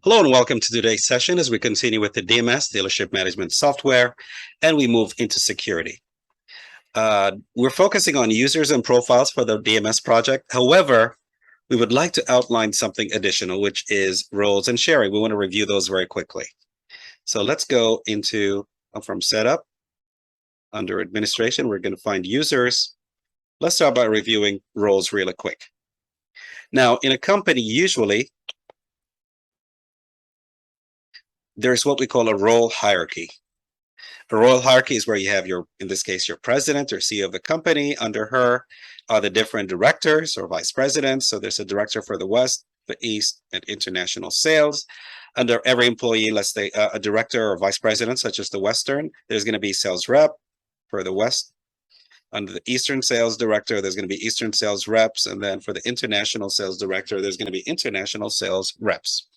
Hello and welcome to today's session as we continue with the DMS, Dealership Management Software, and we move into security. We're focusing on users and profiles for the DMS project. However, we would like to outline something additional, which is roles and sharing. We want to review those very quickly. So let's go into from setup. Under administration, we're going to find users. Let's start by reviewing roles really quick. Now, in a company, usually there's what we call a role hierarchy. A role hierarchy is where you have in this case, your president or CEO of the company. Under her are the different directors or vice presidents. So there's a director for the West, the East, and international sales. Under every employee, let's say a director or vice president, such as the Western, there's going to be sales rep for the West. Under the Eastern sales director, there's going to be Eastern sales reps. And then for the international sales director, there's going to be international sales reps.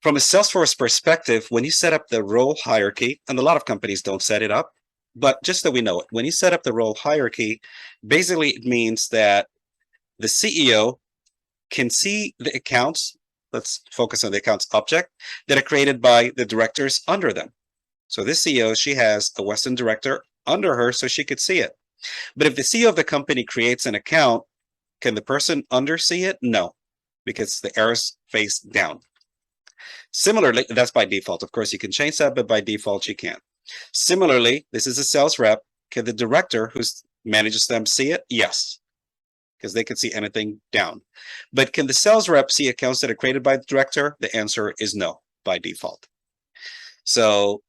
From a Salesforce perspective, when you set up the role hierarchy, and a lot of companies don't set it up, but just so we know it, when you set up the role hierarchy, basically it means that the CEO can see the accounts, let's focus on the accounts object, that are created by the directors under them. So this CEO, she has a Western director under her, so she could see it. But if the CEO of the company creates an account, can the person under see it? No, because the arrows face down. Similarly, that's by default. Of course, you can change that, but by default, you can't. Similarly, this is a sales rep. Can the director who manages them see it? Yes, because they can see anything down. But can the sales rep see accounts that are created by the director? The answer is no, by default. So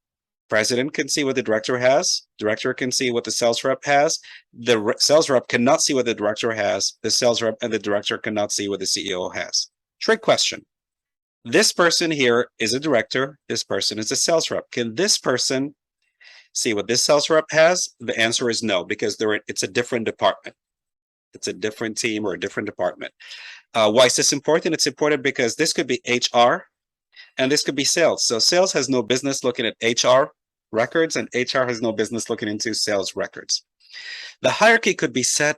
president can see what the director has. Director can see what the sales rep has. The sales rep cannot see what the director has. The sales rep and the director cannot see what the CEO has. Trick question. This person here is a director. This person is a sales rep. Can this person see what this sales rep has? The answer is no, because it's a different department. It's a different team or a different department. Why is this important? It's important because this could be HR and this could be sales. So sales has no business looking at HR records and HR has no business looking into sales records. The hierarchy could be set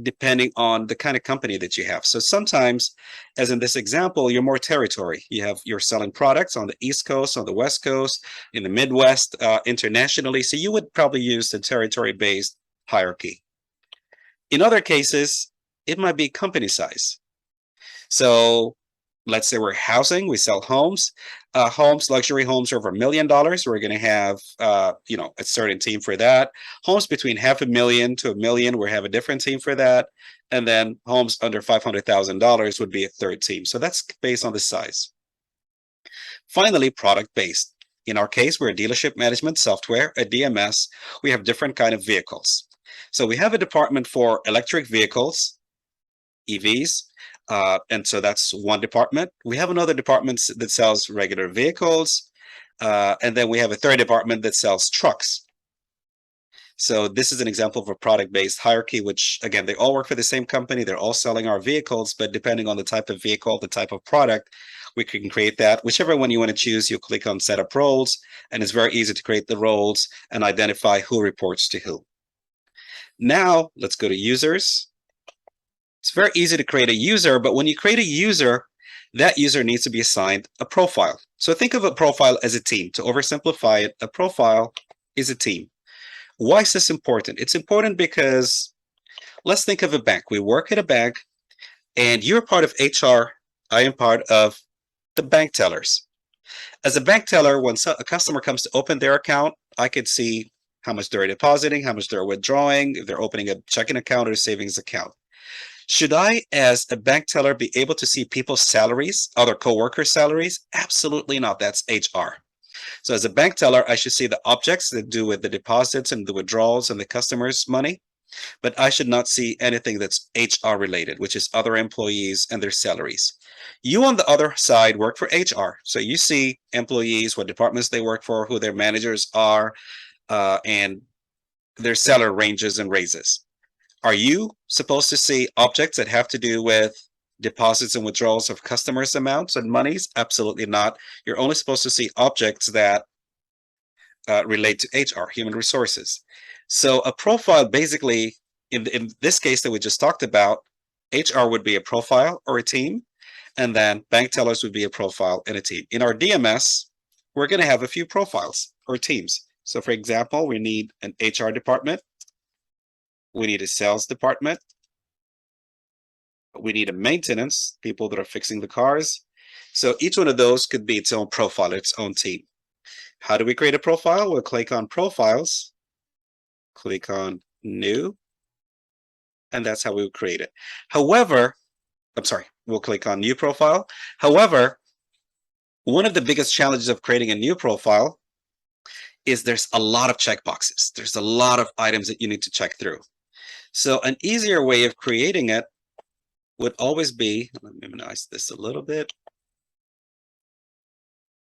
depending on the kind of company that you have. So sometimes, as in this example, you're more territory. You're selling products on the East Coast, on the West Coast, in the Midwest, internationally. So you would probably use the territory-based hierarchy. In other cases, it might be company size. So let's say we're housing, we sell homes. Luxury homes over $1 million. We're going to have, a certain team for that. Homes between $500,000 to $1 million, we have a different team for that. And then homes under $500,000 would be a third team. So that's based on the size. Finally, product-based. In our case, we're a dealership management software, a DMS. We have different kind of vehicles. So we have a department for electric vehicles, EVs. And so that's one department. We have another department that sells regular vehicles. And then we have a third department that sells trucks. So this is an example of a product-based hierarchy, which, again, they all work for the same company. They're all selling our vehicles, but depending on the type of vehicle, the type of product, we can create that. Whichever one you want to choose, you click on Set Up Roles, and it's very easy to create the roles and identify who reports to who. Now, let's go to users. It's very easy to create a user, but when you create a user, that user needs to be assigned a profile. So think of a profile as a team. To oversimplify it, a profile is a team. Why is this important? It's important because let's think of a bank. We work at a bank, and you're part of HR. I am part of the bank tellers. As a bank teller, when a customer comes to open their account, I could see how much they're depositing, how much they're withdrawing, if they're opening a checking account or a savings account. Should I, as a bank teller, be able to see people's salaries, other coworkers' salaries? Absolutely not. That's HR. So as a bank teller, I should see the objects that do with the deposits and the withdrawals and the customer's money, but I should not see anything that's HR related, which is other employees and their salaries. You, on the other side, work for HR. So you see employees, what departments they work for, who their managers are, and their salary ranges and raises. Are you supposed to see objects that have to do with deposits and withdrawals of customers' amounts and monies? Absolutely not. You're only supposed to see objects that relate to HR, human resources. So a profile, basically, in this case that we just talked about, HR would be a profile or a team, And then bank tellers would be a profile and a team. In our DMS, we're going to have a few profiles or teams. So for example, we need an HR department. We need a sales department. We need a maintenance, people that are fixing the cars. So each one of those could be its own profile, its own team. How do we create a profile? We'll click on profiles, click on new, and that's how we would create it. However, we'll click on new profile. However, one of the biggest challenges of creating a new profile is there's a lot of checkboxes. There's a lot of items that you need to check through. So an easier way of creating it would always be, let me minimize this a little bit.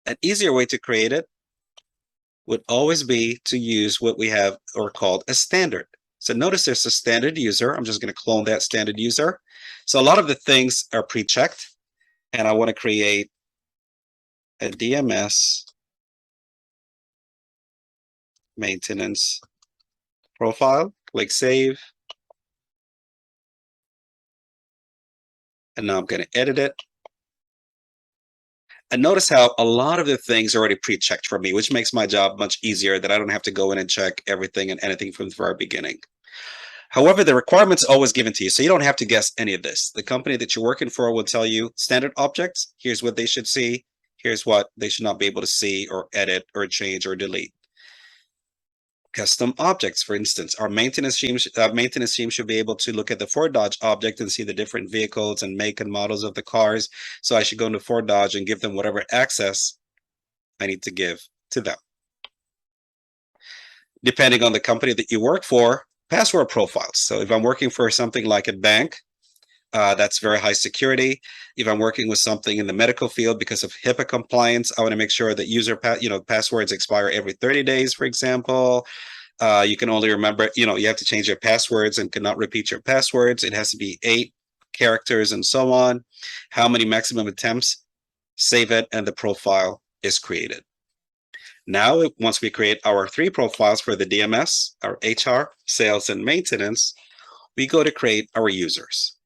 An easier way to create it would always be to use what we have or called a standard. So notice there's a standard user. I'm just going to clone that standard user. So a lot of the things are pre-checked, and I want to create a DMS maintenance profile. Click save. And now I'm going to edit it. And notice how a lot of the things are already pre-checked for me, which makes my job much easier, that I don't have to go in and check everything and anything from the very beginning. However, the requirements are always given to you, so you don't have to guess any of this. The company that you're working for will tell you standard objects. Here's what they should see. Here's what they should not be able to see or edit or change or delete. Custom objects, for instance, our maintenance team should be able to look at the Ford Dodge object and see the different vehicles and make and models of the cars. So I should go into Ford Dodge and give them whatever access I need to give to them. Depending on the company that you work for, password profiles. So if I'm working for something like a bank, that's very high security. If I'm working with something in the medical field, because of HIPAA compliance, I want to make sure that passwords expire every 30 days, for example. You can only remember, you have to change your passwords and cannot repeat your passwords. It has to be 8 characters and so on. How many maximum attempts? Save it, and the profile is created. Now, once we create our 3 profiles for the DMS, our HR, sales, and maintenance, we go to create our users.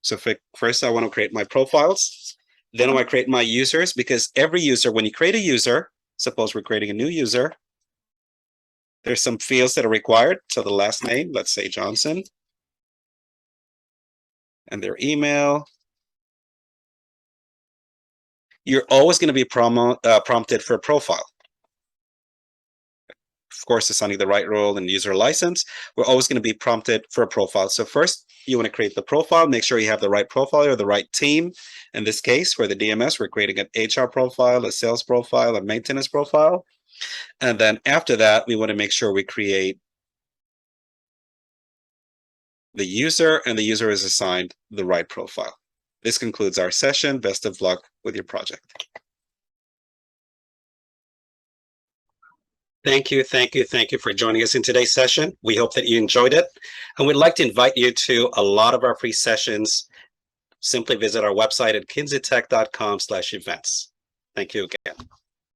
So first I want to create my profiles. Then I want to create my users, because every user, when you create a user, suppose we're creating a new user, there's some fields that are required. So the last name, let's say Johnson, and their email. You're always going to be prompted for a profile. Of course, assigning the right role and user license, we're always going to be prompted for a profile. So first, you want to create the profile. Make sure you have the right profile or the right team. In this case, for the DMS, we're creating an HR profile, a sales profile, a maintenance profile. And then after that, we want to make sure we create the user, and the user is assigned the right profile. This concludes our session. Best of luck with your project. Thank you for joining us in today's session. We hope that you enjoyed it, and we'd like to invite you to a lot of our free sessions. Simply visit our website at kinseytech.com/events. Thank you again.